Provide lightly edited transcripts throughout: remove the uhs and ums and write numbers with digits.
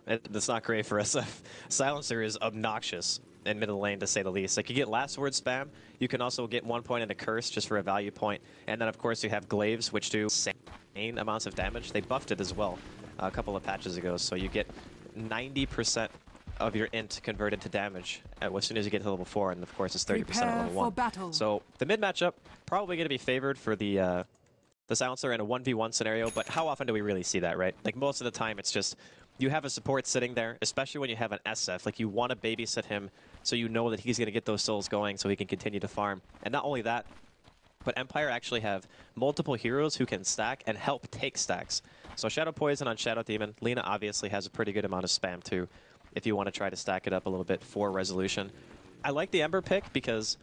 That's not great for SF. Silencer is obnoxious in middle lane, to say the least. Like, you get last word spam, you can also get 1 point into curse just for a value point, and then of course you have glaives, which do insane amounts of damage. They buffed it as well a couple of patches ago, so you get 90% of your int converted to damage as soon as you get to level 4, and of course it's 30% at level 1. Battle. So the mid matchup probably going to be favored for the Silencer in a 1v1 scenario, but how often do we really see that, right? Like, most of the time it's just you have a support sitting there, especially when you have an SF. Like, you want to babysit him so you know that he's going to get those souls going so he can continue to farm. And not only that, but Empire actually have multiple heroes who can stack and help take stacks. So Shadow Poison on Shadow Demon. Lina obviously has a pretty good amount of spam too, if you want to try to stack it up a little bit for Resolution. I like the Ember pick because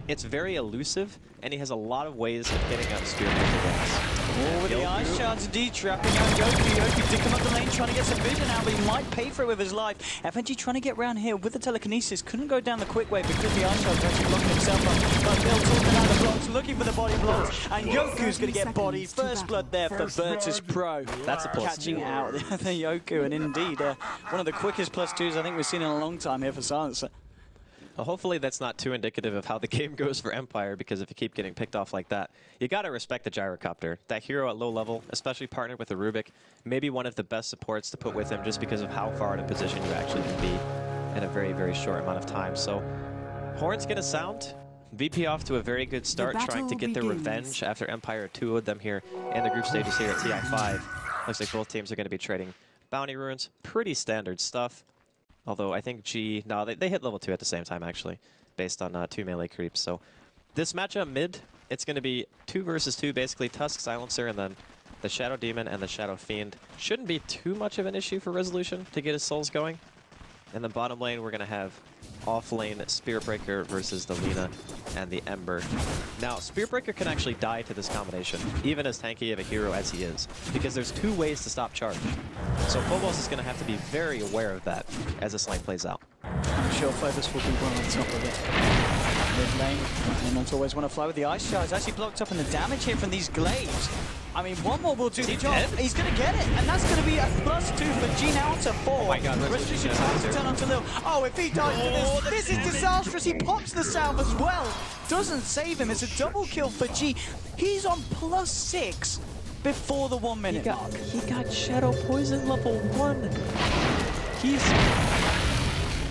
it's very elusive, and he has a lot of ways of hitting up Spear Breaker gas. Oh, with the Ice Shards indeed trapping out Yoku. Yoku did come up the lane trying to get some vision out, but he might pay for it with his life. FNG trying to get around here with the telekinesis. Couldn't go down the quick way because the Ice Shards are actually blocking himself up. But Bill talking out the blocks, looking for the body blocks. And Yoku's going to get bodied. First blood there for Virtus.Pro. That's a plus. Catching out the Yoku, and indeed one of the quickest +2s I think we've seen in a long time here for Silencer. Well, hopefully that's not too indicative of how the game goes for Empire, because if you keep getting picked off like that, you got to respect the Gyrocopter. That hero at low level, especially partnered with the Rubik, maybe one of the best supports to put with him just because of how far in a position you actually can be in a very, very short amount of time. So, horn's going to sound. VP off to a very good start, trying to get their revenge after Empire 2'd them here in the group stages here at TI5. Looks like both teams are going to be trading bounty runes. Pretty standard stuff. Although I think G, no, they hit level 2 at the same time, actually, based on 2 melee creeps. So this matchup mid, it's going to be 2 versus 2, basically Tusk, Silencer, and then the Shadow Demon and the Shadow Fiend. Shouldn't be too much of an issue for Resolution to get his souls going. And then bottom lane, we're going to have off lane Spirit Breaker versus the Lina and the Ember. Now, Spirit Breaker can actually die to this combination, even as tanky of a hero as he is, because there's 2 ways to stop charge. So Phobos is going to have to be very aware of that as this lane plays out. I'm sure Phobos will be well on top of it. Mid lane, and not always want to fly with the Ice Shards. Actually blocked up in the damage here from these glaives. I mean, one more will do the job. He's going to get it, and that's going to be a +2 for G now to 4. Oh my god, Resolution tries to turn onto Lil. Oh, if he dies for this is disastrous. He pops the salve as well. Doesn't save him. It's a double kill for G. He's on +6 before the 1 minute mark. He got Shadow Poison level 1. He's...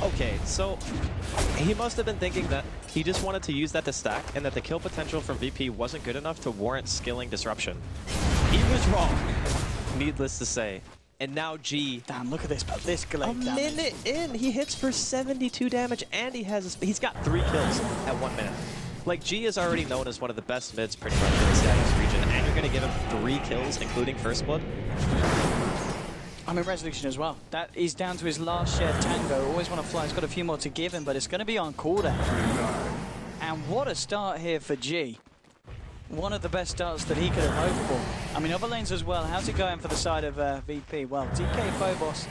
Okay, so he must have been thinking that he just wanted to use that to stack, and that the kill potential from VP wasn't good enough to warrant skilling Disruption. He was wrong, needless to say. And now G... Damn, look at this glaive damage. A minute in, he hits for 72 damage, and he's got 3 kills at 1 minute. Like, G is already known as one of the best mids pretty much in the Status region, and you're going to give him 3 kills, including First Blood? I mean, Resolution as well. That is down to his last shared tango. Always want to fly. He's got a few more to give him, but it's going to be on cooldown. And what a start here for G. One of the best starts that he could have hoped for. I mean, other lanes as well. How's it going for the side of VP? Well, DK Phobos.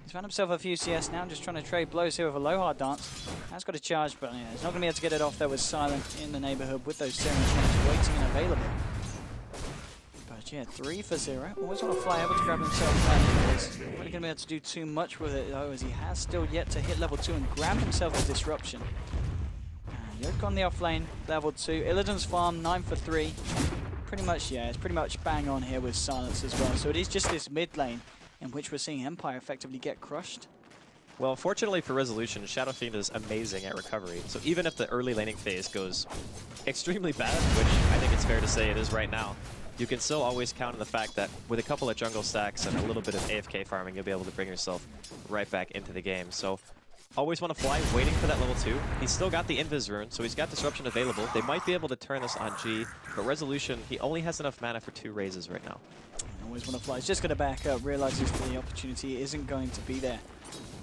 He's found himself a few CS now, just trying to trade blows here with a low hard dance. Has got a charge, but yeah, he's not going to be able to get it off there with Silent in the neighborhood with those Serum Chains waiting and available. Yeah, 3 for 0. Always want to fly over to grab himself back. He's not really going to be able to do too much with it, though, as he has still yet to hit level 2 and grab himself a Disruption. Yoke on the off lane, level 2. Illidan's farm, 9 for 3. Pretty much, yeah, it's pretty much bang on here with Silence as well. So it is just this mid lane in which we're seeing Empire effectively get crushed. Well, fortunately for Resolution, Shadow Fiend is amazing at recovery. So even if the early laning phase goes extremely bad, which I think it's fair to say it is right now, you can still always count on the fact that with a couple of jungle stacks and a little bit of AFK farming, you'll be able to bring yourself right back into the game. So always want to fly, waiting for that level 2. He's still got the Invis rune, so he's got Disruption available. They might be able to turn this on G, but Resolution, he only has enough mana for 2 raises right now. Always want to fly. He's just going to back up, realizes the opportunity isn't going to be there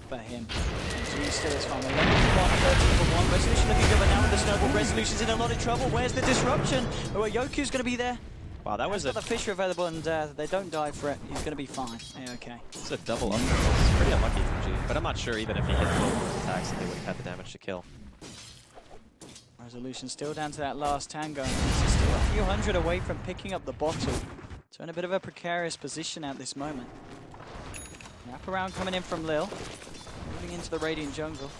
for him. And G still is fine. 11 for 1, 13 for 1. Resolution looking good, but now with the snowball, Resolution's in a lot of trouble. Where's the Disruption? Oh, Yoku's going to be there. Wow, that was got the Fisher available, and they don't die for it. He's going to be fine. Yeah, okay. It's a double up. It's pretty unlucky from G, but I'm not sure even if he hit both of those attacks that they would have had the damage to kill. Resolution still down to that last tango. He's still a few hundred away from picking up the bottle. So in a bit of a precarious position at this moment. Yeah, Wrap around coming in from Lil. Moving into the Radiant jungle.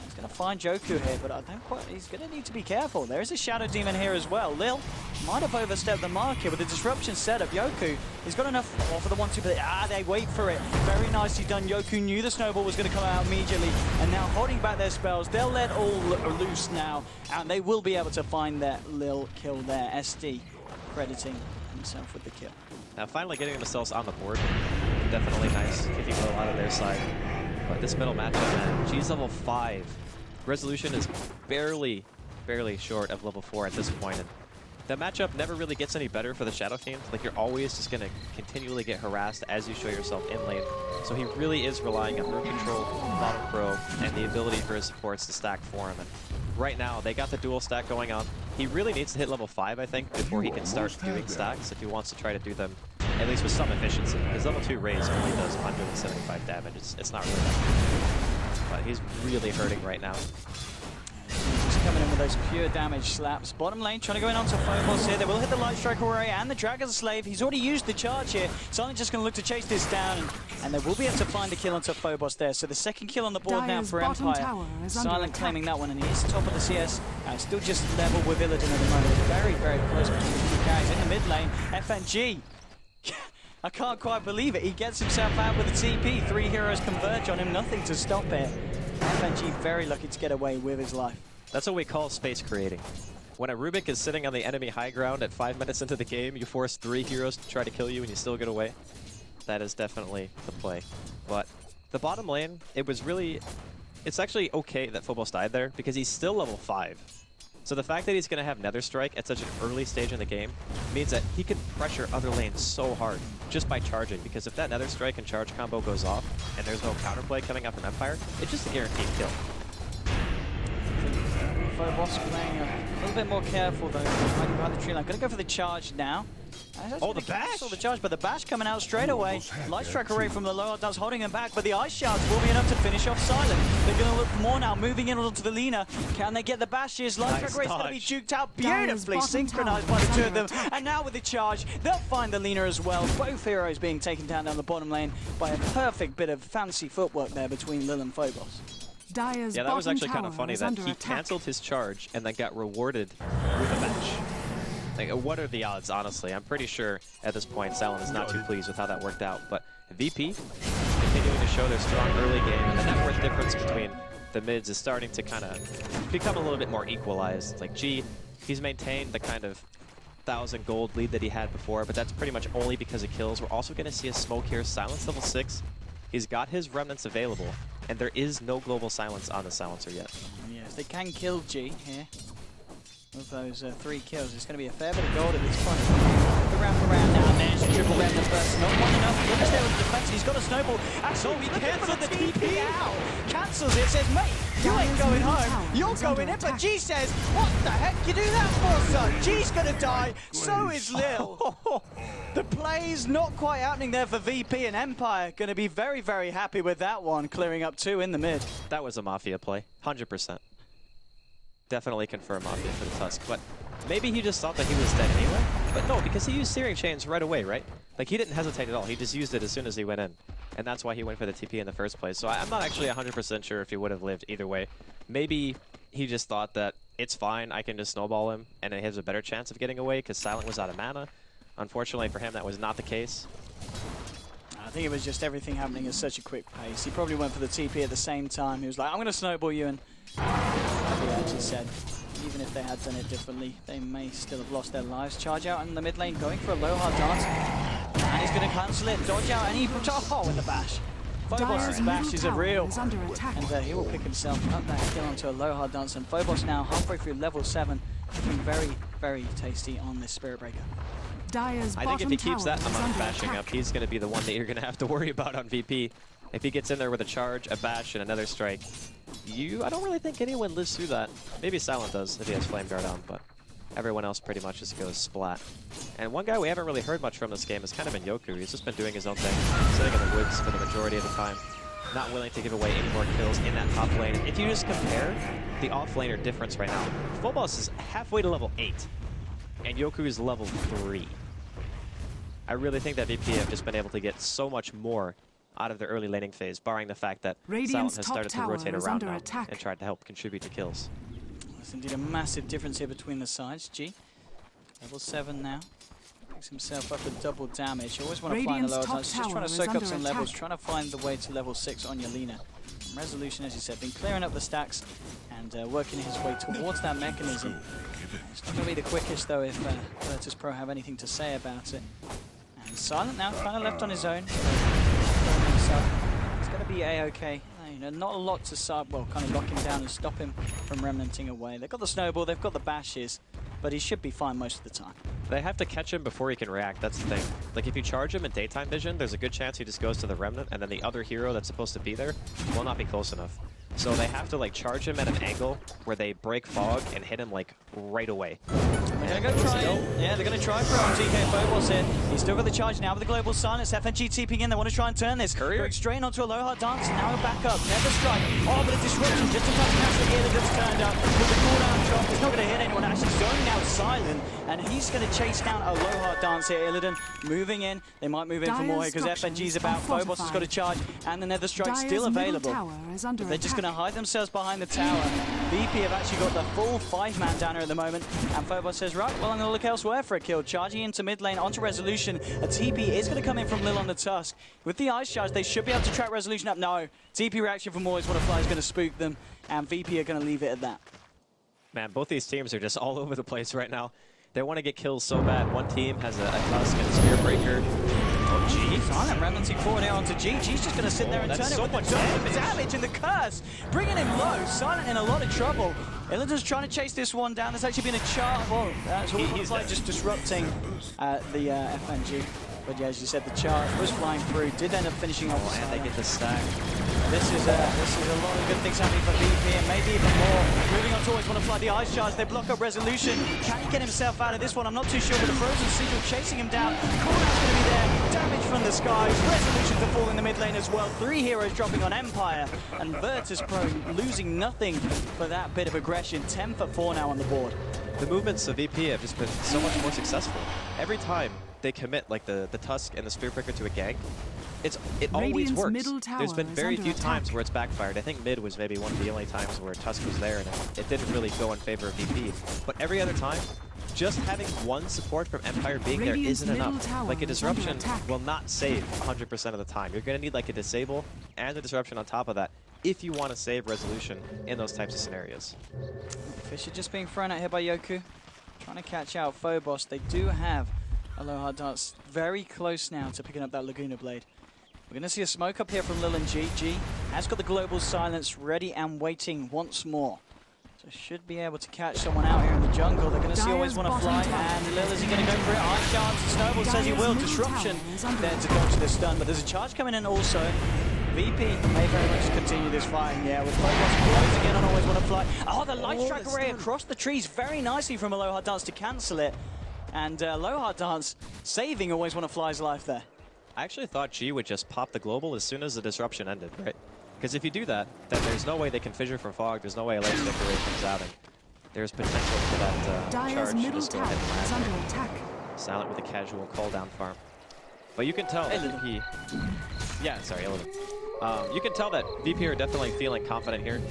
He's going to find Joku here, but I don't quite. He's going to need to be careful. There is a Shadow Demon here as well. Lil might have overstepped the mark here with the disruption setup. Yoku, he's got enough for the 1-2, but they wait for it. Very nicely done. Yoku knew the snowball was going to come out immediately, and now holding back their spells. They'll let all loose now, and they will be able to find that Lil kill there. SD crediting himself with the kill. Now finally getting themselves on the board. Definitely nice, kicking Lil out of their side. But this middle matchup, man, G's level 5. Resolution is barely short of level 4 at this point. And that matchup never really gets any better for the Shadow Fiend. Like, you're always just going to continually get harassed as you show yourself in lane. So he really is relying on room control, bottom pro, and the ability for his supports to stack for him. And right now, they got the dual stack going on. He really needs to hit level 5, I think, before he can start doing stacks if he wants to try to do them, at least with some efficiency. His level 2 raise only does 175 damage. It's not really that good. But he's really hurting right now. Just coming in with those pure damage slaps. Bottom lane trying to go in onto Phobos here. They will hit the Light Strike Array and the Dragon's Slave. He's already used the charge here. Silent just going to look to chase this down, and they will be able to find a kill onto Phobos there. So the second kill on the board now for Empire. Silent claiming that one, and he is top of the CS. Still just level with Illidan at the moment. Very, very close between the two guys in the mid lane. FNG. I can't quite believe it. He gets himself out with a TP. 3 heroes converge on him. Nothing to stop it. FNG very lucky to get away with his life. That's what we call space creating. When a Rubik is sitting on the enemy high ground at 5 minutes into the game, you force 3 heroes to try to kill you and you still get away. That is definitely the play. But the bottom lane, it's actually okay that Phobos died there because he's still level 5. So the fact that he's going to have Nether Strike at such an early stage in the game means that he can pressure other lanes so hard just by charging, because if that Nether Strike and charge combo goes off and there's no counterplay coming up from Empire, it's just a guaranteed kill. Phobos playing a little bit more careful though, hiding behind the tree line. Going to go for the charge now. Oh, the bash! The charge, but the bash coming out straight away. Light Strike Array from the lower does holding him back, but the Ice Shards will be enough to finish off Silent. They're going to look more now, moving in onto the Lina. Can they get the bashes? Light Strike Array is going to be juked out beautifully, synchronized by the two of them. And now with the charge, they'll find the Lina as well. Both heroes being taken down the bottom lane by a perfect bit of fancy footwork there between Lil and Phobos. Yeah, that was actually kind of funny that he canceled his charge and then got rewarded with a bash. Like, what are the odds, honestly? I'm pretty sure at this point Silent is not too pleased with how that worked out. But VP continuing to show their strong early game, and the net worth difference between the mids is starting to kind of become a little bit more equalized. Like G, he's maintained the kind of 1,000 gold lead that he had before, but that's pretty much only because of kills. We're also going to see a smoke here. Silence level 6. He's got his remnants available, and there is no global silence on the silencer yet. Yes, they can kill G here. With those 3 kills, it's going to be a fair bit of gold at this point. The wrap around now, there's a triple red in the first. Not one enough. Lucas there with the defense. He's got a snowball. Axel, he cancelled the TP out. Cancels it, says, mate, you ain't going home. You're going in. But G says, what the heck you do that for, son? G's going to die. So is Lil. The play's not quite happening there for VP, and Empire going to be very, very happy with that one, clearing up 2 in the mid. That was a Mafia play, 100%. Definitely confirm Mafia for the Tusk, but maybe he just thought that he was dead anyway. But no, because he used Searing Chains right away, right? Like, he didn't hesitate at all. He just used it as soon as he went in. And that's why he went for the TP in the first place. So I'm not actually 100% sure if he would have lived either way. Maybe he just thought that it's fine, I can just snowball him, and he has a better chance of getting away because Silent was out of mana. Unfortunately for him, that was not the case. I think it was just everything happening at such a quick pace. He probably went for the TP at the same time. He was like, I'm going to snowball you, and like I just said, even if they had done it differently, they may still have lost their lives. Charge out in the mid lane, going for a low hard dance. And he's going to cancel it, dodge out, and he puts a with the bash. Phobos' bash is a real, and he will pick himself up that kill onto a low hard dance. And Phobos now halfway through level 7, looking very, very tasty on this Spirit Breaker. I think if he keeps that amount of bashing up, he's going to be the one that you're going to have to worry about on VP. If he gets in there with a charge, a bash, and another strike, I don't really think anyone lives through that. Maybe Silent does if he has Flame Guard on, but everyone else pretty much just goes splat. And one guy we haven't really heard much from this game has kind of been Yoku. He's just been doing his own thing, sitting in the woods for the majority of the time, not willing to give away any more kills in that top lane. If you just compare the off-laner difference right now, Phobos is halfway to level 8, and Yoku is level 3. I really think that VP have just been able to get so much more out of their early laning phase, barring the fact that Radiant's Silent has top started to tower rotate is around under now attack. and tried to help contribute to kills. There's indeed a massive difference here between the sides. G, level 7 now. Picks himself up with double damage. You always want to fly in the lower times. Just trying to soak up some levels, trying to find the way to level 6 on your Lina. Resolution, as you said, been clearing up the stacks and working his way towards that mechanism. It's not going to be the quickest, though, if Virtus.Pro have anything to say about it. And Silent now, kind of left on his own. It's going to be A-OK. You know, not a lot to kind of lock him down and stop him from remnanting away. They've got the snowball, they've got the bashes, but he should be fine most of the time. They have to catch him before he can react, that's the thing. Like, if you charge him in daytime vision, there's a good chance he just goes to the remnant, and then the other hero that's supposed to be there will not be close enough. So they have to, like, charge him at an angle where they break fog and hit him, like, right away. They're going to try it. Yeah, they're going to try for TK Phobos here. He's still got the charge now with the global silence. FNG TPing in. They want to try and turn this. Courier straight onto a low hard dance. Now back up. Never strike. Oh, but a disruption just in time to catch the gear that's turned up. With the cooldown drop, it's not going to hit anyone. Actually zoning out Silent, and he's going to chase down a low hard dance here. Illidan moving in. They might move in for more here because FNG's about. Phobos has got a charge, and the Nether Strike's still available. They're just going to hide themselves behind the tower. VP have actually got the full 5-man downer at the moment, and Phobos says, right, well, I'm going to look elsewhere for a kill. Charging into mid lane onto Resolution. A TP is going to come in from Lil on the Tusk. With the Ice Charge, they should be able to track Resolution up. No, TP reaction from Always Wanna Fly is going to spook them, and VP are going to leave it at that. Man, both these teams are just all over the place right now. They want to get kills so bad. One team has a Tusk and a Spear Breaker. Oh, G. Silent remnanting forward here onto G. G's just going to sit there and turn it with much damage and the curse. Bringing him low. Silent in a lot of trouble. Illidan's trying to chase this one down. There's actually been a charge. Well, that's Always like just disrupting the FNG. But yeah, as you said, the charge was flying through. Did end up finishing off. And they get the stack. This is a lot of good things happening for VP, and maybe even more. Moving on to Always Wanna Fly the Ice Charge. They block up Resolution. Can he get himself out of this one? I'm not too sure, but the Frozen Sigil chasing him down. Cooldown's going to be there. Damage from the skies. Resolution to fall in the mid lane as well. 3 heroes dropping on Empire, and Virtus.Pro losing nothing for that bit of aggression. 10 for 4 now on the board. The movements of VP have just been so much more successful. Every time they commit like the Tusk and the Spearbreaker to a gank, it always works. There's been very few times where it's backfired. I think mid was maybe one of the only times where Tusk was there and it didn't really go in favor of VP. But every other time, just having one support from Empire being there isn't enough. Like a disruption will not save 100% of the time. You're going to need like a disable and a disruption on top of that if you want to save Resolution in those types of scenarios. Fisher just being thrown out here by Yoku. Trying to catch out Phobos. They do have a low hard dance very close now to picking up that Laguna Blade. We're going to see a smoke up here from Lil and G. G has got the global silence ready and waiting once more. So should be able to catch someone out here in the jungle. They're going to see Always Wanna Fly, and Lil, is he going to go for it? Ice Chance, Snowball says he will. Disruption there to dodge the stun, but there's a charge coming in also. VP may very much continue this fight, yeah, with Phobos closing again on Always Wanna Fly. Oh, the Light Strike Array across the trees very nicely from a low hard dance to cancel it. And low hard dance saving Always Wanna Fly's life there. I actually thought G would just pop the global as soon as the disruption ended, right? Because if you do that, then there's no way they can fissure from fog. There's no way a light strike array comes out, and there's potential for that charge to just go ahead and land. Silent with a casual call down farm. But you can tell that VP... Yeah, sorry, Illidan. You can tell that VP are definitely feeling confident here.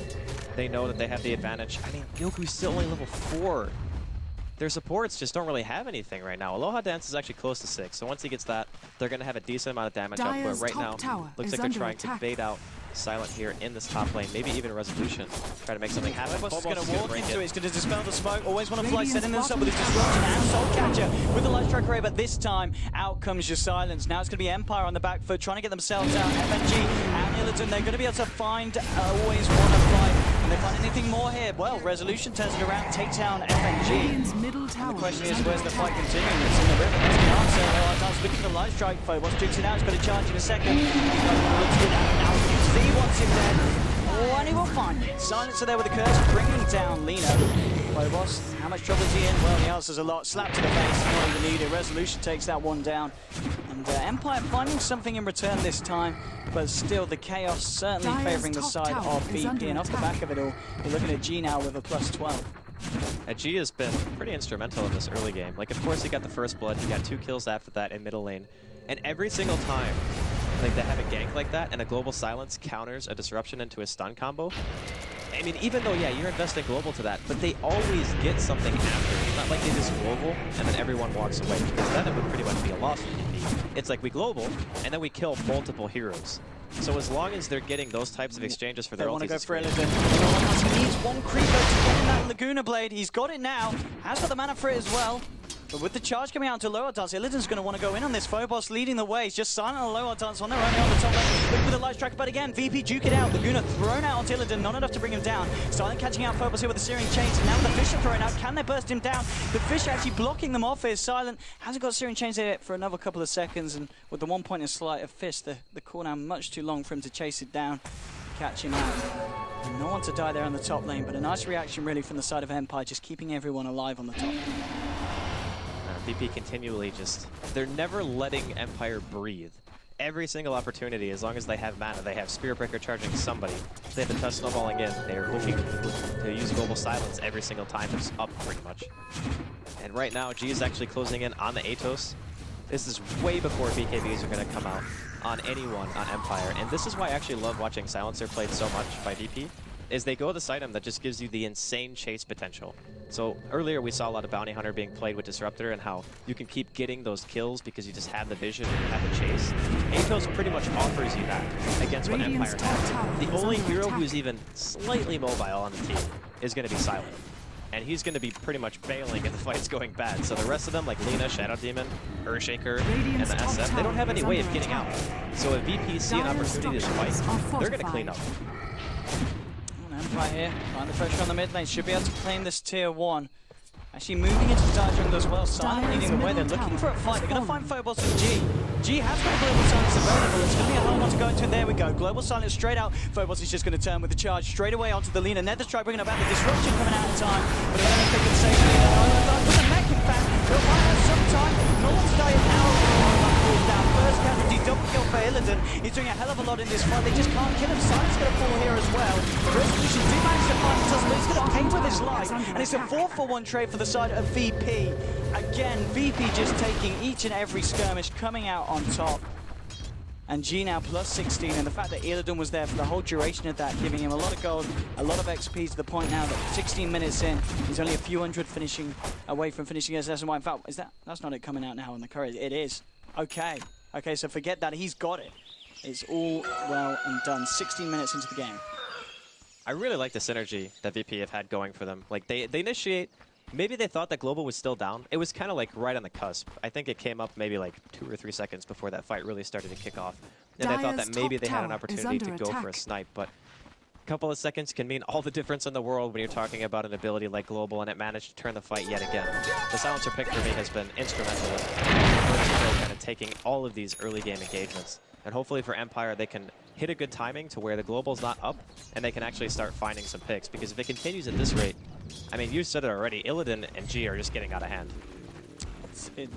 They know that they have the advantage. I mean, Yoku's still only level 4. Their supports just don't really have anything right now. Aloha Dance is actually close to 6, so once he gets that, they're going to have a decent amount of damage output. Right now, looks like they're trying to bait out Silent here in this top lane, maybe even Resolution. Try to make something happen. Phobos is going to walk into it. He's going to dispel the smoke. Always Wanna Fly, setting this up with his disruption and Soul Catcher with the Light Strike Array, but this time, out comes your silence. Now it's going to be Empire on the back foot, trying to get themselves out. FNG and Illidan, they're going to be able to find Always Wanna Fly. Can they find anything more here? Well, Resolution turns it around, takes down FNG. And the question is, where's the fight continuing? It's in the river. That's the answer. Well, Dance looking for the Light Strike. Phobos jukes it out. He's got a charge in a second. He's got to look to that now. He wants him dead. Oh, and he will find it. Silencer there with a curse, bringing down Lina. Phobos, how much trouble is he in? Well, the answer's a lot. Slap to the face, not even needed. Resolution takes that one down. And Empire finding something in return this time, but still the chaos certainly favouring the side of VP. And off the back of it all, you're looking at G now with a +12. And G has been pretty instrumental in this early game. Like, of course, he got the first blood. He got 2 kills after that in middle lane. And every single time like they have a gank like that, and a global silence counters a disruption into a stun combo. I mean, even though, yeah, you're investing global to that, but they always get something after. It's not like they just global and then everyone walks away, because then it would pretty much be a loss for VP. It's like we global, and then we kill multiple heroes. So as long as they're getting those types of exchanges for their ultis, it's great. He needs one creep though to get in that Laguna Blade. He's got it now. Has got the mana for it as well. But with the charge coming out to lower dance, Illidan's going to want to go in on this. Phobos leading the way. He's just silent on lower dance on their own on the top lane. Looking for the light strike, but again, VP duke it out. Laguna thrown out onto Illidan, not enough to bring him down. Silent catching out Phobos here with the Searing Chains, and now with the Fish throwing out. Can they burst him down? The Fish actually blocking them off here. Silent hasn't got Searing Chains there for another couple of seconds, and with the 1 point in sleight of fist, the cooldown much too long for him to chase it down, catch him out. And no one to die there on the top lane, but a nice reaction really from the side of Empire, just keeping everyone alive on the top. VP continually just, they're never letting Empire breathe. Every single opportunity, as long as they have mana, they have Spirit Breaker charging somebody. They have the touch snowballing in. They're hoping to use Global Silence every single time it's up, pretty much. And right now, G is actually closing in on the Atos. This is way before BKBs are going to come out on anyone on Empire. And this is why I actually love watching Silencer played so much by VP, is they go this item that just gives you the insane chase potential. So earlier we saw a lot of Bounty Hunter being played with Disruptor and how you can keep getting those kills because you just have the vision and you have the chase. Atos pretty much offers you that against what Empire has. The only hero who's even slightly mobile on the team is going to be Silent. And he's going to be pretty much bailing if the fight's going bad. So the rest of them, like Lina, Shadow Demon, Earthshaker, and the SF, they don't have any way of getting out. So if VP see an opportunity to fight, they're going to clean up. Right here, find the pressure on the mid lane, should be able to claim this tier 1. Actually moving into the Dire Jungle as well, Silent leading the way, they're looking for a fight, they're going to find Phobos and G. G has got Global Silence available, it's going to be a hard one to go into, and there we go. Global Silence straight out, Phobos is just going to turn with the charge straight away onto the Lina. Nether Strike bringing about the disruption coming out in time, but I don't think they can save Lina. With the mech in fact, they'll find out some time, no one's dying now. Down. First casualty, double kill for Illidan. He's doing a hell of a lot in this fight. They just can't kill him. Silent's going to fall here as well. Resolution do manage to find himself, but he's going to pay with his life. And it's a 4-for-1 trade for the side of VP. Again, VP just taking each and every skirmish, coming out on top. And G now plus 16, and the fact that Illidan was there for the whole duration of that, giving him a lot of gold, a lot of XP to the point now that 16 minutes in, he's only a few hundred finishing away from finishing as SNY. In fact, that's not it coming out now on the courage. It is. Okay, so forget that. He's got it. It's all well and done. 16 minutes into the game. I really like the synergy that VP have had going for them. Like, they initiate, maybe they thought that Global was still down. It was kind of like right on the cusp. I think it came up maybe like 2 or 3 seconds before that fight really started to kick off. And they thought that maybe they had an opportunity to go for a snipe, but a couple of seconds can mean all the difference in the world when you're talking about an ability like Global, and it managed to turn the fight yet again. The Silencer pick for me has been instrumental in Virtus.Pro kind of taking all of these early game engagements. And hopefully for Empire, they can hit a good timing to where the Global's not up, and they can actually start finding some picks. Because if it continues at this rate, I mean, you said it already, Illidan and G are just getting out of hand.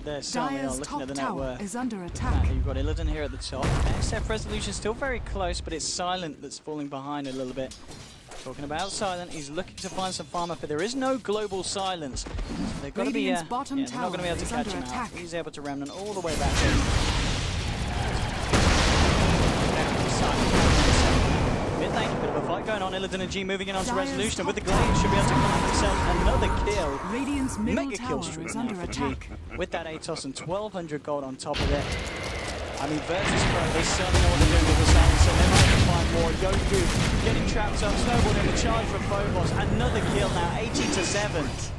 They're certainly not looking at the network. Is under attack. You've got Illidan here at the top. SF Resolution still very close, but it's Silent that's falling behind a little bit. Talking about Silent, he's looking to find some farm up, but there is no global silence. So they've got to be, they're not going to be able to catch him out. He's able to remnant all the way back in. Mid lane, bit of a fight going on. Illidan and G moving in onto Resolution, and with the Glade should be able to find himself another kill. Radiant's Mega kill streak now for G. With that Atos and 1,200 gold on top of it. I mean, Virtus.Pro, they certainly know what they're doing with the Silence, so they might find more. Yoku getting trapped up, snowballed in the charge for Phobos. Another kill now, 18-7.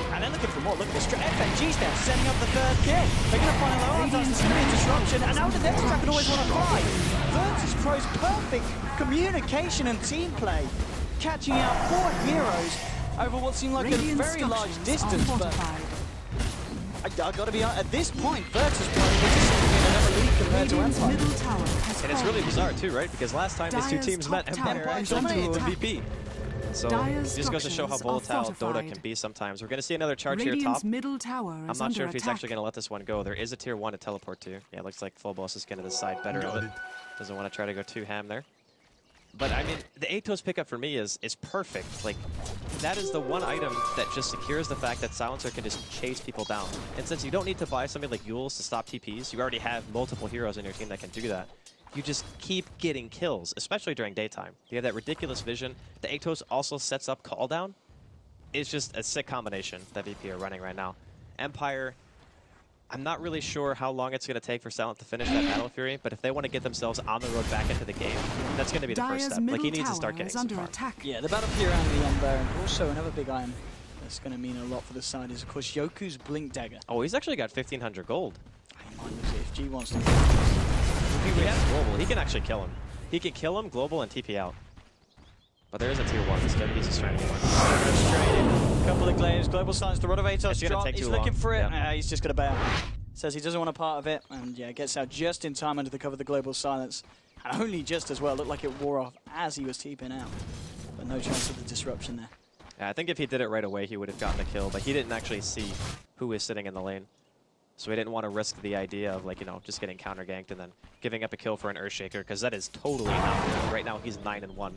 And they're looking for more. Look at this. FNG's there, setting up the third kill. They're going to find a low on touch. It's going to be a disruption. And now the Nether Strike can always want to fly. Virtus.Pro's perfect communication and team play, catching out 4 heroes over what seemed like a very large distance. But I've got to be honest, at this point, Virtus.Pro is in another league compared to Empire. And it's really bizarre too, right? Because last time these two teams met, Empire actually dominated the VP. So it just goes to show how volatile Dota can be sometimes. We're going to see another charge here top. I'm not sure if he's actually going to let this one go. There is a tier 1 to teleport to. Yeah, it looks like Phobos is going to decide better of it. Doesn't want to try to go too ham there. But I mean, the Atos pickup for me is perfect. Like, that is the one item that just secures the fact that Silencer can just chase people down. And since you don't need to buy something like Yules to stop TPs, you already have multiple heroes in your team that can do that. You just keep getting kills, especially during daytime. You have that ridiculous vision. The Atos also sets up call down. It's just a sick combination that VP are running right now. Empire, I'm not really sure how long it's going to take for Silent to finish that Battle Fury, but if they want to get themselves on the road back into the game, that's going to be the first step. Like, he needs to start getting some farm. Yeah, the Battle Fury around the Ember, and also another big item that's going to mean a lot for the side is, of course, Yoku's Blink Dagger. Oh, he's actually got 1,500 gold. I mind if G wants to... He has global. He can actually kill him. He can kill him, global, and TP out. But there is a tier 1. He's just trying to get one. A couple of glaives, global signs, the Rod of Atos drop. He's looking for it. Yeah. He's just going to bail. Says he doesn't want a part of it, and yeah, gets out just in time under the cover of the global silence. And only just as well. Looked like it wore off as he was TPing out. But no chance of the disruption there. Yeah, I think if he did it right away, he would have gotten a kill, but he didn't actually see who was sitting in the lane. So he didn't want to risk the idea of, like, you know, just getting counter ganked and then giving up a kill for an Earthshaker, because that is totally not good. Right now, he's 9-1.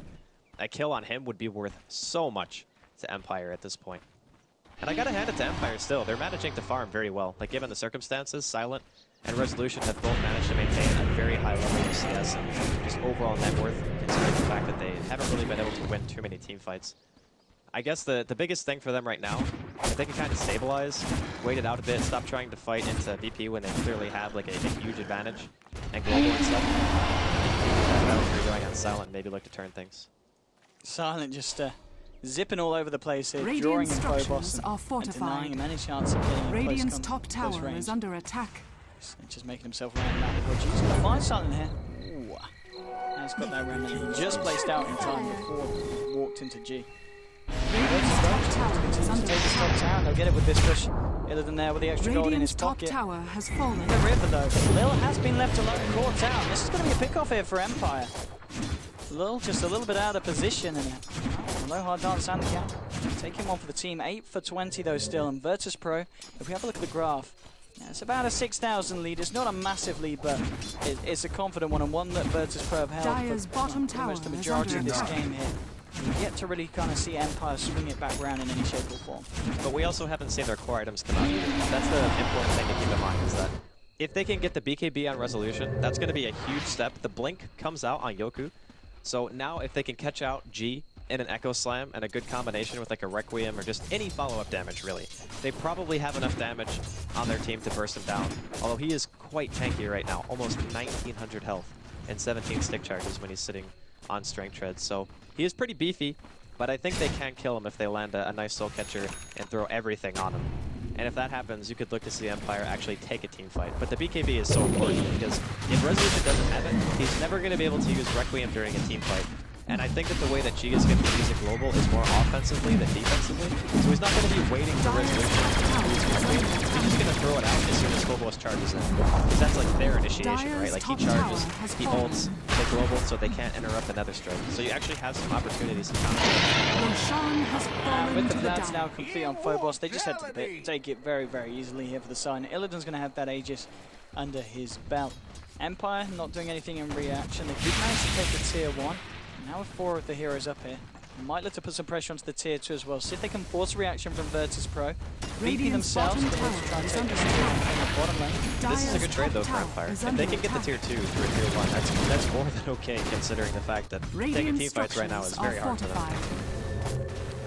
A kill on him would be worth so much to Empire at this point. And I gotta hand it to Empire still. They're managing to farm very well. Like, given the circumstances, Silent and Resolution have both managed to maintain a very high level of CS and just overall net worth, considering the fact that they haven't really been able to win too many team fights. I guess the biggest thing for them right now, if they can kind of stabilize, wait it out a bit, stop trying to fight into VP when they clearly have like a huge advantage, and global and stuff. That's going on Silent, maybe look to turn things. Silent just zipping all over the place here, drawing in Phobos and denying him any chance of getting Radiant's top tower is under attack. Just making himself around that before G's going to find Silent here. Ooh. He's got that remnant he just placed out in time before he walked into G. They'll get it with this push. Illidan there with the extra gold in his pocket. Top tower has fallen. The river though. Lil has been left alone, caught out. This is going to be a pick-off here for Empire. Lil just a little bit out of position, and low hard dance and the gap. Taking one for the team. 8 for 20 though still, and Virtus.Pro, if we have a look at the graph, yeah, it's about a 6,000 lead. It's not a massive lead, but it's a confident one, and one that Virtus.Pro have held Dire's bottom tower almost the majority of this game here. We've yet to really kind of see Empire swing it back around in any shape or form. But we also haven't seen their core items come out either. That's the important thing to keep in mind, is that if they can get the BKB on Resolution, that's going to be a huge step. The Blink comes out on Yoku. So now if they can catch out G in an Echo Slam and a good combination with like a Requiem or just any follow-up damage, really, they probably have enough damage on their team to burst him down. Although he is quite tanky right now, almost 1,900 health and 17 stick charges when he's sitting on Strength Treads. So he is pretty beefy, but I think they can kill him if they land a nice Soul Catcher and throw everything on him. And if that happens, you could look to see Empire actually take a team fight. But the BKB is so important, because if Resolution doesn't have it, he's never going to be able to use Requiem during a team fight. And I think that the way that G is going to use a global is more offensively than defensively. So he's not going to be waiting for Resolution to use Requiem. He's just going to throw it out as soon as Phobos charges in. Because that's like their initiation, right? Like he charges, he ults, they global, so they can't interrupt another strike. So you actually have some opportunities to counter. With the plans now complete on Phobos, they just had to take it very, very easily here for the side. Illidan's going to have that Aegis under his belt. Empire not doing anything in reaction. They did manage to take the tier 1. Now with 4 of the heroes up here, might look to put some pressure onto the tier 2 as well. See if they can force a reaction from Virtus.Pro. VP themselves going to try and take this from the bottom lane. This is a good trade though for Empire. If they can get the tier 2 through a tier 1, that's more than okay, considering the fact that taking team fights right now is very hard for them.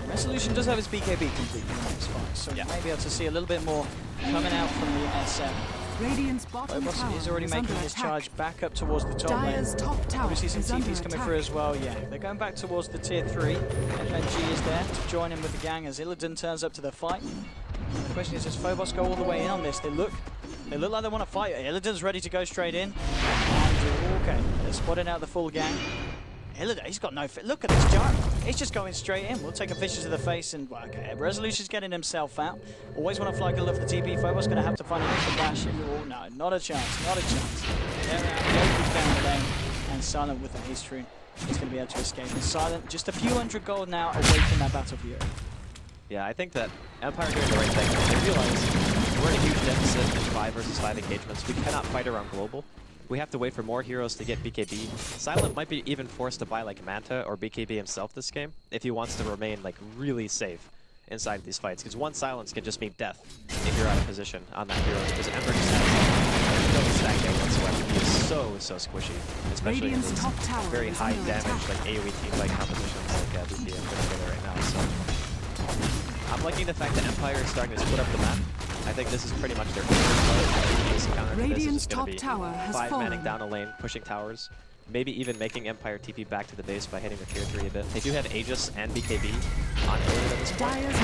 Resolution does have his BKB complete in the next fight, so we may be able to see a little bit more coming out from the SM. Phobos is already making his charge back up towards the top lane. Obviously some TPs coming through as well, yeah. They're going back towards the tier 3. And G is there to join in with the gang as Illidan turns up to the fight. And the question is, does Phobos go all the way in on this? They look like they want to fight. Illidan's ready to go straight in. And, okay, they're spotting out the full gang. Illidan, he's got no fit. Look at this giant. He's just going straight in. We'll take a fisher to the face and, well, okay, Resolution's getting himself out. Always want to fly good love the TP. Phobos going to have to find an instant dash. Oh, no, not a chance, not a chance. They're out. Yoku's down the lane. And Silent with the haste rune. He's going to be able to escape. And Silent, just a few hundred gold now away from that Battle Fury. Yeah, I think that Empire doing the right thing. They realize we're in a huge deficit in 5 versus 5 engagements. We cannot fight around global. We have to wait for more heroes to get BKB. Silent might be even forced to buy like Manta or BKB himself this game if he wants to remain like really safe inside these fights. Because one silence can just mean death if you're out of position on that hero. Because Ember just has no stack there whatsoever. He is so squishy, especially in these very high damage like AoE team fight compositions like VP and Virtus.Pro right now. So I'm liking the fact that Empire is starting to split up the map. I think this is pretty much their favorite counter to this. Is going to be 5 manning down a lane, pushing towers, maybe even making Empire TP back to the base by hitting the tier 3 a bit. They do have Aegis and BKB on Illidan at this point.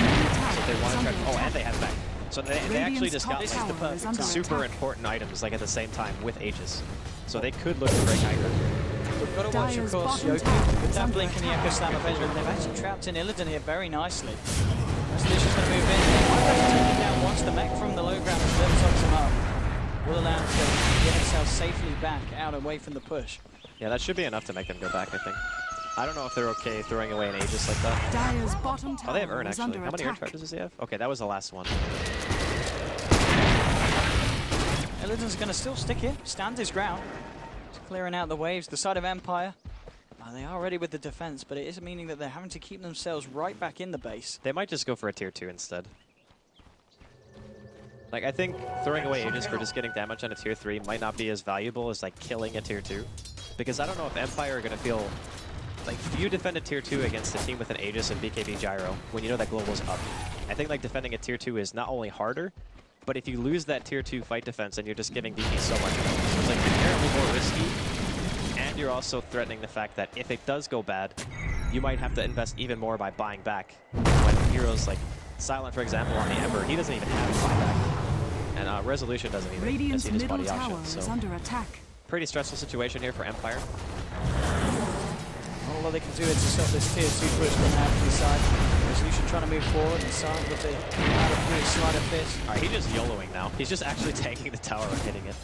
So they want to try. Oh, and they have back. So they actually just got like, super important items like at the same time with Aegis. So they could look to break Hydra. We've got to watch, of course, Yoku with that blink and the Echo Slam of Ezra. They've actually trapped in Illidan here very nicely. Resolution's going to move in. They might have to take him down once. The mech from the low ground has left tops him up. Will allow him to get himself safely back out away from the push. Yeah, that should be enough to make them go back, I think. I don't know if they're okay throwing away an Aegis like that. Dyer's bottom tower they have Urn, actually. How many Urn attack. charges does he have? Okay, that was the last one. Illidan's going to still stick here, stand his ground. Just clearing out the waves. The side of Empire. They are ready with the defense, but it is meaning that they're having to keep themselves right back in the base. They might just go for a tier 2 instead. Like, I think throwing away Aegis for just getting damage on a tier 3 might not be as valuable as like killing a tier 2. Because I don't know if Empire are going to feel like, if you defend a tier 2 against a team with an Aegis and BKB Gyro, when you know that global's up, I think like defending a tier 2 is not only harder, but if you lose that tier 2 fight defense and you're just giving BP so much, so it's like inherently more risky. And you're also threatening the fact that if it does go bad, you might have to invest even more by buying back. When heroes like Silent, for example, on the Ember, he doesn't even have a buyback. And Resolution doesn't either. Radiant's his middle body tower option, is so under attack. pretty stressful situation here for Empire. All they can do is to stop this tier 2 push from out to the side. Resolution trying to move forward and Silent with the out of three slider fist. Alright, he's just YOLOing now. He's just actually tanking the tower and hitting it.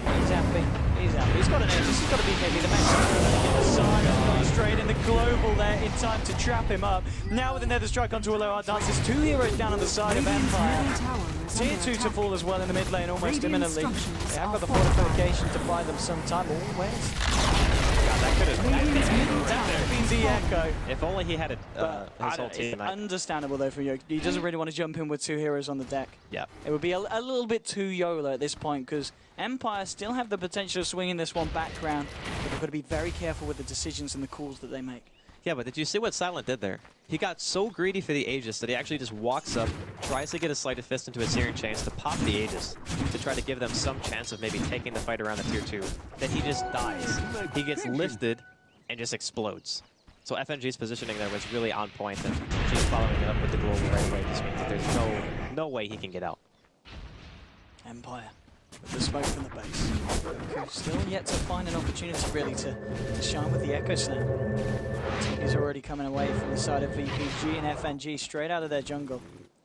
He's happy. He's happy. He's got an Aegis. He's got a BKB. The max on the side and going straight in the global there in time to trap him up. Now with another strike onto a low art dance. There's 2 heroes down on the side of Empire. Tier 2 to fall as well in the mid lane almost imminently. They have got the fortification to buy them some time. Oh, where's? God, that could That been the Echo. If only he had his whole team. It's understandable though from Yoku. He doesn't really want to jump in with 2 heroes on the deck. Yeah. It would be a little bit too YOLO at this point because Empire still have the potential of swinging this one back round, but they've got to be very careful with the decisions and the calls that they make. Yeah, but did you see what Silent did there? He got so greedy for the Aegis that he actually just walks up, tries to get a Sleight of Fist into a Searing Chains to pop the Aegis to try to give them some chance of maybe taking the fight around the tier 2. Then he just dies. He gets lifted and just explodes. So FNG's positioning there was really on point, and she's following it up with the global right away. Just means that there's no way he can get out. Empire with the smoke from the base. Still yet to find an opportunity really to shine with the Echo Slam. He's already coming away from the side of VPG and FNG straight out of their jungle.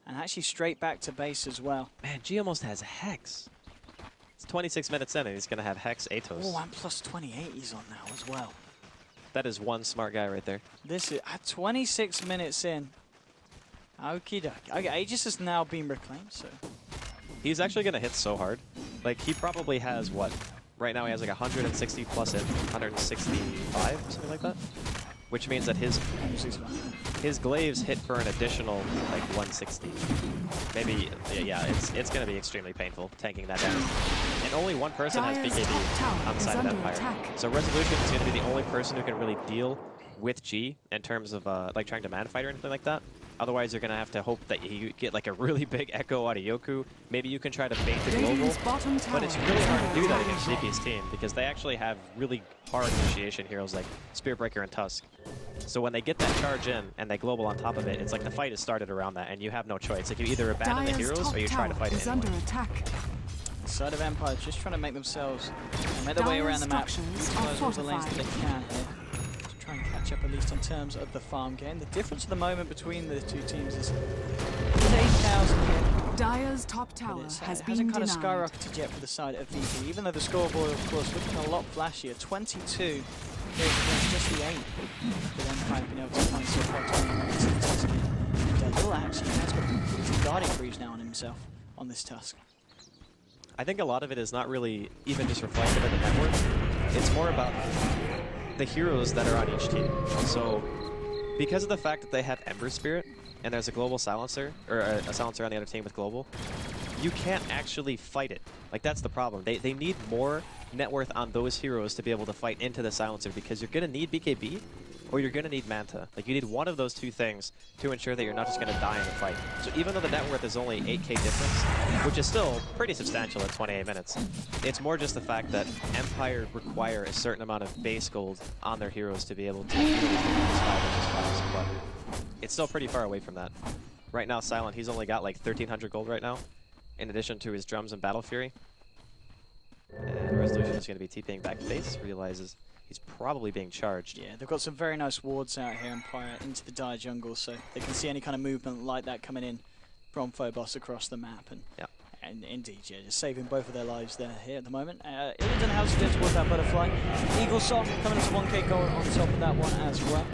And actually straight back to base as well. Man, G almost has Hex. It's 26 minutes in and he's going to have Hex Atos. Oh, and plus 28 he's on now as well. That is one smart guy right there. This is at 26 minutes in. Okie dokie. Okay, Aegis has now been reclaimed, so. He's actually going to hit so hard. Like, he probably has, what? Right now he has like 160 plus it, 165, something like that. Which means that his glaives hit for an additional, like, 160. Maybe, yeah, it's going to be extremely painful, tanking that down. And only one person has BKB on the side of Empire. So Resolution is going to be the only person who can really deal with G in terms of, like, trying to man-fight or anything like that. Otherwise, you're going to have to hope that you get like a really big echo out of Yoku. Maybe you can try to bait the global, but it's really hard to do that against GP's team because they actually have really hard initiation heroes like Spearbreaker and Tusk. So when they get that charge in and they global on top of it, it's like the fight is started around that and you have no choice. Like you either abandon the heroes or you try to fight it anyway. The side of Empire just trying to make themselves make their way around the map, utilize all the lanes that they can here. Try and catch up at least in terms of the farm game. The difference at the moment between the 2 teams is 8,000 here. Dyer's top tower has been hasn't kind of denied. skyrocketed yet for the side of VP, even though the scoreboard, of course, looking a lot flashier. 22 here against just the 8. With Empire being able to find so far 20 minutes. And Will actually has got Guardian Breeze now on himself on this Tusk. I think a lot of it is not really even just reflective of the network. It's more about the heroes that are on each team. So because of the fact that they have Ember Spirit and there's a global silencer, or a silencer on the other team with global, you can't actually fight it. Like, that's the problem. They need more net worth on those heroes to be able to fight into the silencer, because you're going to need BKB or you're going to need Manta. Like, you need one of those two things to ensure that you're not just going to die in the fight. So even though the net worth is only 8k difference, which is still pretty substantial at 28 minutes, it's more just the fact that Empire require a certain amount of base gold on their heroes to be able to really take these 5 versus 5s, but it's still pretty far away from that. Right now, Silent, he's only got like 1,300 gold right now, in addition to his drums and Battle Fury. And Resolution is going to be TPing back base, realizes he's probably being charged. Yeah, they've got some very nice wards out here, Empire, into the dire jungle, so they can see any kind of movement like that coming in from Phobos across the map. And indeed, yeah, just saving both of their lives there here at the moment. Illidan has to towards that butterfly. Eagle Song coming into 1k gold on top of that one as well.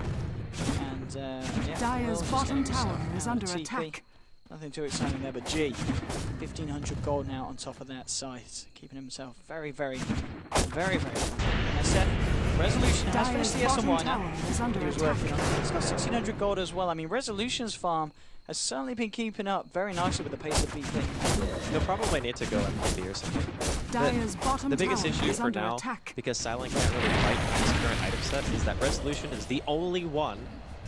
And yeah, Dire's bottom tower is under TP. attack. Nothing too exciting there, but G, 1,500 gold now on top of that scythe, keeping himself very, very, very, very good. And I said, Resolution has finished the SMY now. He was working on it. He's got 1,600 gold as well. I mean, Resolution's farm has certainly been keeping up very nicely with the pace of BP. He'll probably need to go MVP or something. The biggest issue for now, because Silent can't really fight his current item set, is that Resolution is the only one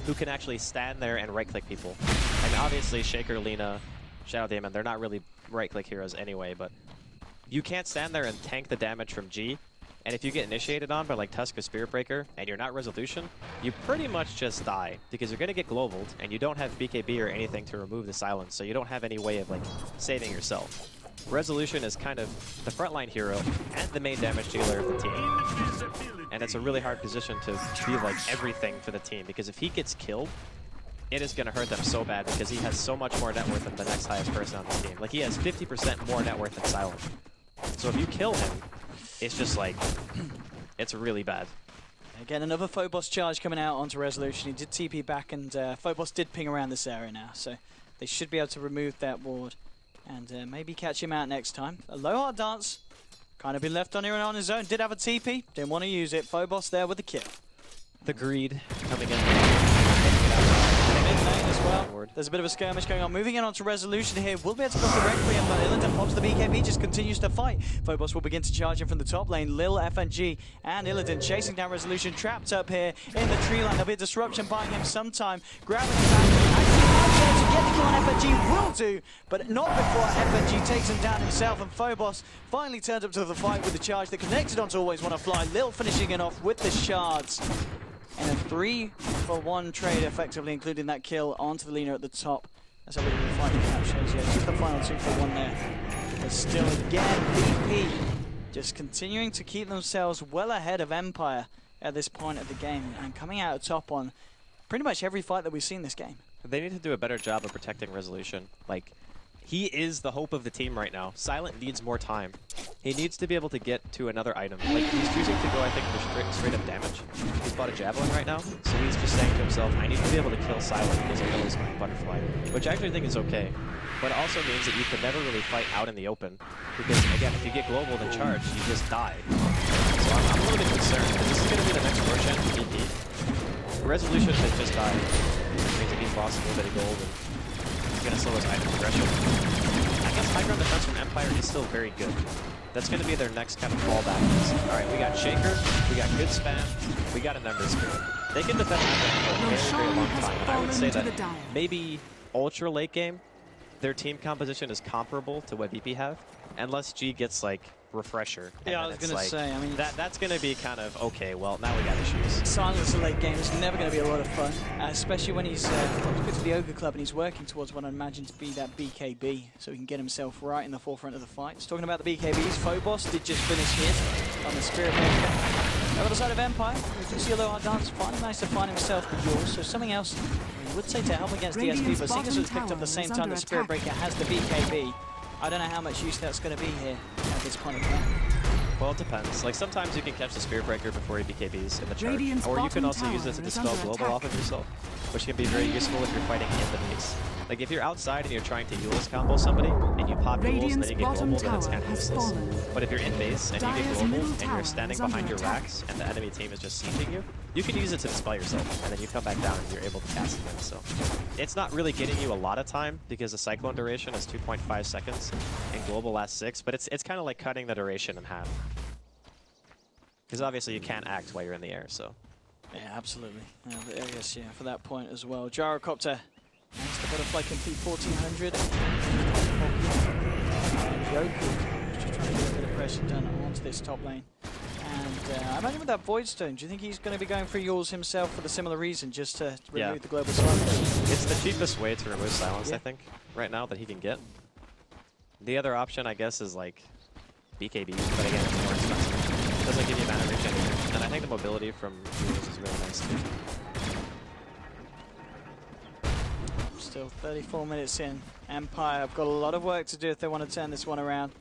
who can actually stand there and right-click people. And obviously, Shaker, Lina, Shadow Demon, they're not really right-click heroes anyway, but you can't stand there and tank the damage from G, and if you get initiated on by like Tusk or Spirit Breaker, and you're not Resolution, you pretty much just die, because you're going to get globaled, and you don't have BKB or anything to remove the silence, so you don't have any way of like saving yourself. Resolution is kind of the frontline hero and the main damage dealer of the team. And it's a really hard position to be like everything for the team, because if he gets killed, it is going to hurt them so bad, because he has so much more net worth than the next highest person on the team. Like, he has 50% more net worth than Silent. So if you kill him, it's just like, it's really bad. Again, another Phobos charge coming out onto Resolution. He did TP back, and Phobos did ping around this area now, so they should be able to remove that ward and maybe catch him out next time. A low hard dance, kind of been left on here and on his own. Did have a TP, didn't want to use it. Phobos there with the kill. The greed coming in. Mid lane as well. There's a bit of a skirmish going on. Moving in onto Resolution here. Will be able to go for Requiem, but Illidan pops the BKB, just continues to fight. Phobos will begin to charge him from the top lane. Lil, FNG, and Illidan chasing down Resolution, trapped up here in the tree line. There'll be a disruption buying him some time. Grabbing him back. Actually, to get the kill on FNG will do, but not before FNG takes him down himself, and Phobos finally turns up to the fight with the charge that connected onto Always Wanna Fly. Lil finishing it off with the shards. And a 3-for-1 trade, effectively, including that kill onto the Lina at the top. That's how we the fighting captures. Yeah, just the final 2-for-1 there. But still, again, BP just continuing to keep themselves well ahead of Empire at this point of the game, and coming out top on pretty much every fight that we've seen this game. They need to do a better job of protecting Resolution. Like, he is the hope of the team right now. Silent needs more time. He needs to be able to get to another item. Like, he's choosing to go, I think, for straight up damage. He's bought a Javelin right now, so he's just saying to himself, I need to be able to kill Silent because I know he's my butterfly, which I actually think is okay. But it also means that you can never really fight out in the open, because, again, if you get global and charged, you just die. So I'm a little bit concerned, because this is going to be the next Roshan for BP. Resolution has just died. It means that he's lost a little bit of gold, and he's going to slow his item progression. I guess high ground defense from Empire is still very good. That's going to be their next kind of fallback. Alright, we got Shaker, we got good spam, we got a Ember Spirit. They can defend Empire for a very, very long time, and I would say that maybe ultra late game, their team composition is comparable to what VP have, unless G gets like refresher. Yeah, I was going to say, I mean, that's going to be kind of, okay, well, now we got issues. Silence a late game is never going to be a lot of fun, especially when he's put to the Ogre Club and he's working towards what I imagine to be that BKB, so he can get himself right in the forefront of the fight. Talking about the BKBs, Phobos did just finish his on the Spirit Breaker. Over the side of Empire, we do see a low hard dance, finally managed to find himself the yours, so something else we would say to help against DSP, but seeing as it was picked up the same time the Spirit Breaker has the BKB, I don't know how much use that's going to be here at this point of time. Well, it depends. Like, sometimes you can catch the Spirit Breaker before he BKBs in the charge, or you can also use it to dispel global off of yourself, which can be very useful if you're fighting in the base. Like if you're outside and you're trying to Eul's combo somebody, and you pop Eul's and then you get global, then it's kind of useless. But if you're in base and you get global and you're standing behind your racks and the enemy team is just sieging you, you can use it to dispel yourself, and then you come back down and you're able to cast again. So it's not really getting you a lot of time because the cyclone duration is 2.5 seconds and global lasts 6, but it's kind of like cutting the duration in half. Because obviously you can't act while you're in the air, so. Yeah, absolutely. But I guess, yeah, for that point as well. Gyrocopter, thanks to Butterfly complete 1400. Yoku, just trying to get a bit of pressure done onto this top lane. And I imagine with that Void Stone, do you think he's going to be going for Eul's himself for the similar reason, just to remove the global silence? It's the cheapest way to remove silence, I think, right now that he can get. The other option, I guess, is like BKB, but again, it's more expensive. Doesn't give you mana reach anymore. And I think the mobility from Eul's is really nice too. Still 34 minutes in. Empire have got a lot of work to do if they want to turn this one around.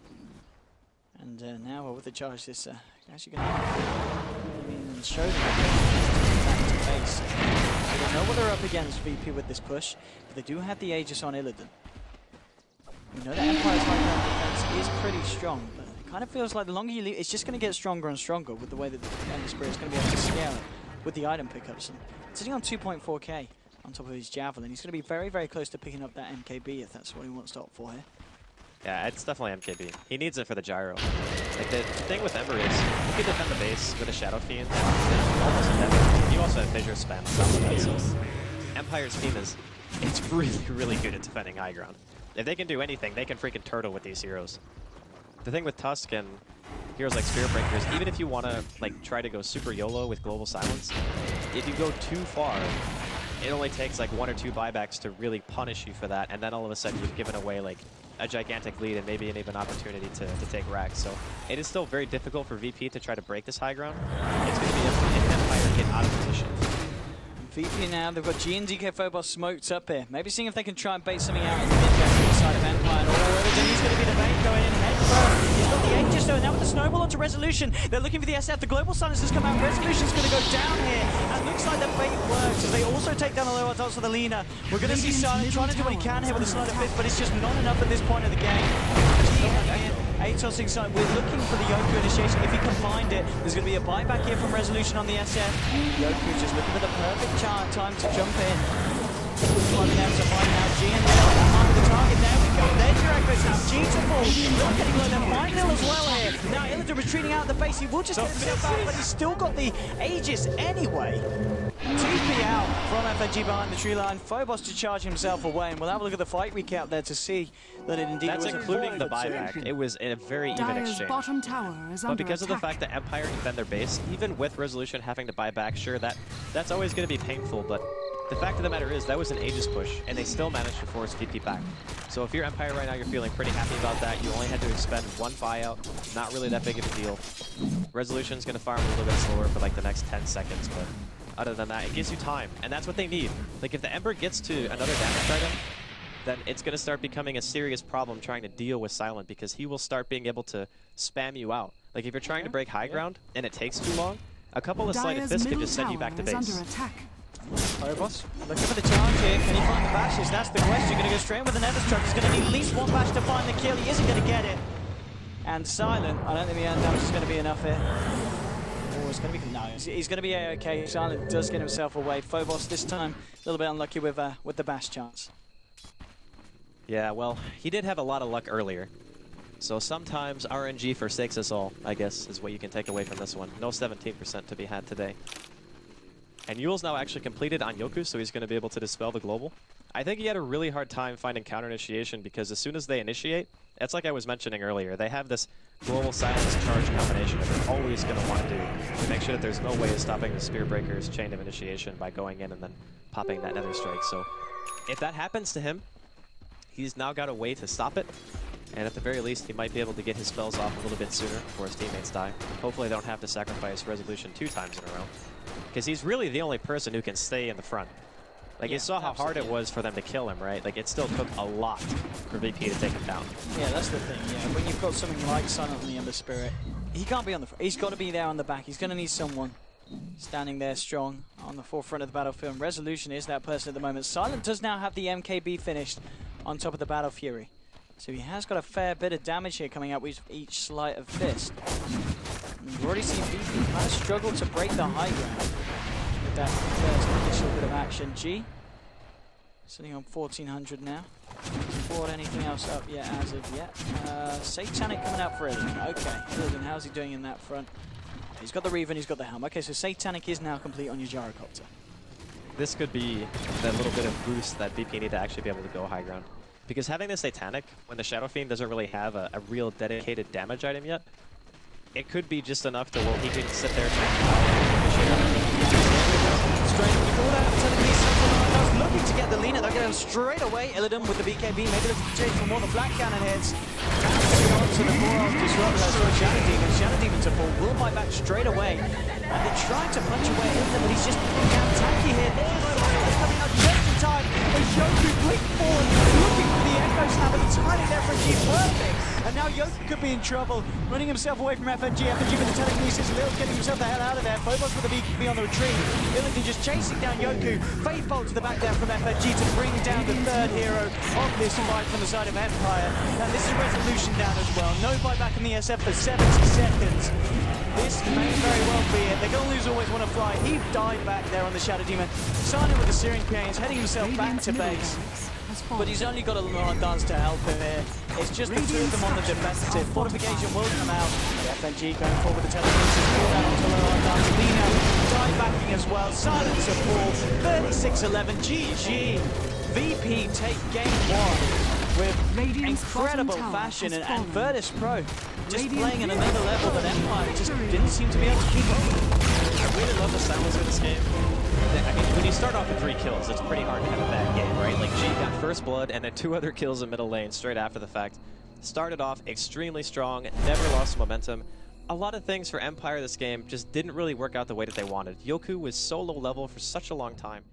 And now with the charge, this actually going to show them back to base. They don't know what they're up against, VP, with this push, but they do have the Aegis on Illidan. We know that Empire's high ground defense is pretty strong, but it kind of feels like the longer you leave, it's just going to get stronger and stronger with the way that the Ember Spirit is going to be able to scale it with the item pickups. And sitting on 2.4k on top of his Javelin, he's going to be very, very close to picking up that MKB if that's what he wants to opt for here. Yeah, it's definitely MKB. He needs it for the gyro. Like the thing with Ember is, you can defend the base with a Shadow Fiend, almost indefinitely. You also have Fissure spam on top of that, so Empire's team it's really, really good at defending high ground. If they can do anything, they can freaking turtle with these heroes. The thing with Tusk and heroes like Spirit Breakers, even if you want to like try to go super YOLO with Global Silence, if you go too far, it only takes like 1 or 2 buybacks to really punish you for that, and then all of a sudden you've given away like a gigantic lead and maybe an even opportunity to take racks. So it is still very difficult for VP to try to break this high ground. It's going to be if Empire get out of position. VP now, they've got G and DK Phobos smoked up here. Maybe seeing if they can try and bait something out in the mid-game side of Empire. He's going to be the bait going in head first. He's got the Aegis though, now with the snowball onto Resolution. They're looking for the SF. The global silence has come out. Resolution's going to go down here. And looks like the bait works as they also take down the low odds of the Lina. We're going to see Silent trying to do what he can here with the Sleight of Fist, but it's just not enough at this point of the game. Atos inside. We're looking for the Yoku initiation. If he can find it, there's going to be a buyback here from Resolution on the SF. Yoku just looking for the perfect time to jump in. Climbing down to find out G and Lil behind the target. There we go. There's your echoes now. G to fall. Not getting low. They're finding Lil as well here. Now Illidan retreating out of the base. He will just get himself out, but he's still got the Aegis anyway. TP out from FNG behind the tree line. Phobos to charge himself away, and we'll have a look at the fight recap there to see that it indeed was including the buyback. It was a very even exchange. Bottom tower is but because of the fact that Empire defend their base, even with Resolution having to buy back, sure, that's always going to be painful, but the fact of the matter is that was an Aegis push, and they still managed to force VP back. So if you're Empire right now, you're feeling pretty happy about that. You only had to expend 1 buyout, not really that big of a deal. Resolution's going to farm a little bit slower for like the next 10 seconds, but other than that, it gives you time, and that's what they need. Like, if the Ember gets to another damage item, then it's going to start becoming a serious problem trying to deal with Silent, because he will start being able to spam you out. Like, if you're trying to break high ground, and it takes too long, a couple of Sleight of Fists can just send you back to base. Phobos looking for the charge here. Can he find the bashes? That's the question. Going to go straight with the Nether Struck. He's going to need at least 1 bash to find the kill. He isn't going to get it. And Silent, I don't think the end damage is going to be enough here. Oh, it's going to be no. He's going to be A-OK. Silent does get himself away. Phobos this time a little bit unlucky with the bash chance. Yeah, well, he did have a lot of luck earlier. So sometimes RNG forsakes us all, I guess, is what you can take away from this one. No 17% to be had today. And Eul's now actually completed on Yoku, so he's going to be able to dispel the global. I think he had a really hard time finding counter initiation, because as soon as they initiate, it's like I was mentioning earlier, they have this global silence charge combination that they're always going to want to do to make sure that there's no way of stopping the Spear Breaker's chain of initiation by going in and then popping that Nether Strike. So if that happens to him, he's now got a way to stop it. And at the very least, he might be able to get his spells off a little bit sooner before his teammates die. Hopefully they don't have to sacrifice Resolution 2 times in a row. Because he's really the only person who can stay in the front. Like, you saw how hard it was for them to kill him, right? Like, it still took a lot for VP to take him down. Yeah, that's the thing, yeah. When you've got something like Silent on the Ember Spirit, he can't be on the front. He's got to be there on the back. He's going to need someone standing there strong on the forefront of the battlefield. And Resolution is that person at the moment. Silent does now have the MKB finished on top of the Battle Fury. So he has got a fair bit of damage here coming out with each sleight of fist. And we've already seen VP kind of struggle to break the high ground with that first initial bit of action. G sitting on 1400 now. Hasn't brought anything else up yet as of yet. Satanic coming out for Illidan. Okay, Illidan, how's he doing in that front? He's got the Reaver and he's got the Helm. Okay, so Satanic is now complete on your Gyrocopter. This could be that little bit of boost that VP need to actually be able to go high ground. Because having the Satanic, when the Shadow Fiend doesn't really have a real dedicated damage item yet, it could be just enough to where he can sit there looking to get the leaner. They're going straight away. Illidan with the BKB, maybe looking to chase for more. The Black Cannon hits. Bouncing onto the Boros Disruptor. That's for Shadow Demon. Shadow Demon to fall. Will fight back straight away. And they're trying to punch away Illidan, but he's just down tanky here. It's coming out just in time. As Yoku blinked forward, looking for the Echo Slam, but the timing there for G perfect. And now Yoku could be in trouble, running himself away from FNG. FNG with the telekinesis, Lil getting himself the hell out of there. Phobos with the BKB on the retreat. Illidan just chasing down Yoku. Faithful to the back there from FNG to bring down the third hero of this fight from the side of Empire. And this is Resolution down as well. No buyback in the SF for 70 seconds. This may very well be it. They're going to lose Always Want to Fly. He died back there on the Shadow Demon. Silent with the Searing Pains, heading himself back to base. But he's only got a Lord Dance to help him here. It's just the two of them on the defensive. Fortification will come out. The FNG going forward with the telekinesis. Pull down onto Lord Dance. Lina dive backing as well. Silent to fall. 36-11. GG. VP take game one with incredible fashion, and Virtus.Pro just playing at another level that Empire just didn't seem to be able to keep up with. I really love the silence of this game. I mean, when you start off with 3 kills, it's pretty hard to have a bad game, right? Like, G got first blood and then 2 other kills in middle lane straight after the fact. Started off extremely strong, never lost momentum. A lot of things for Empire this game just didn't really work out the way that they wanted. Yoku was so low level for such a long time.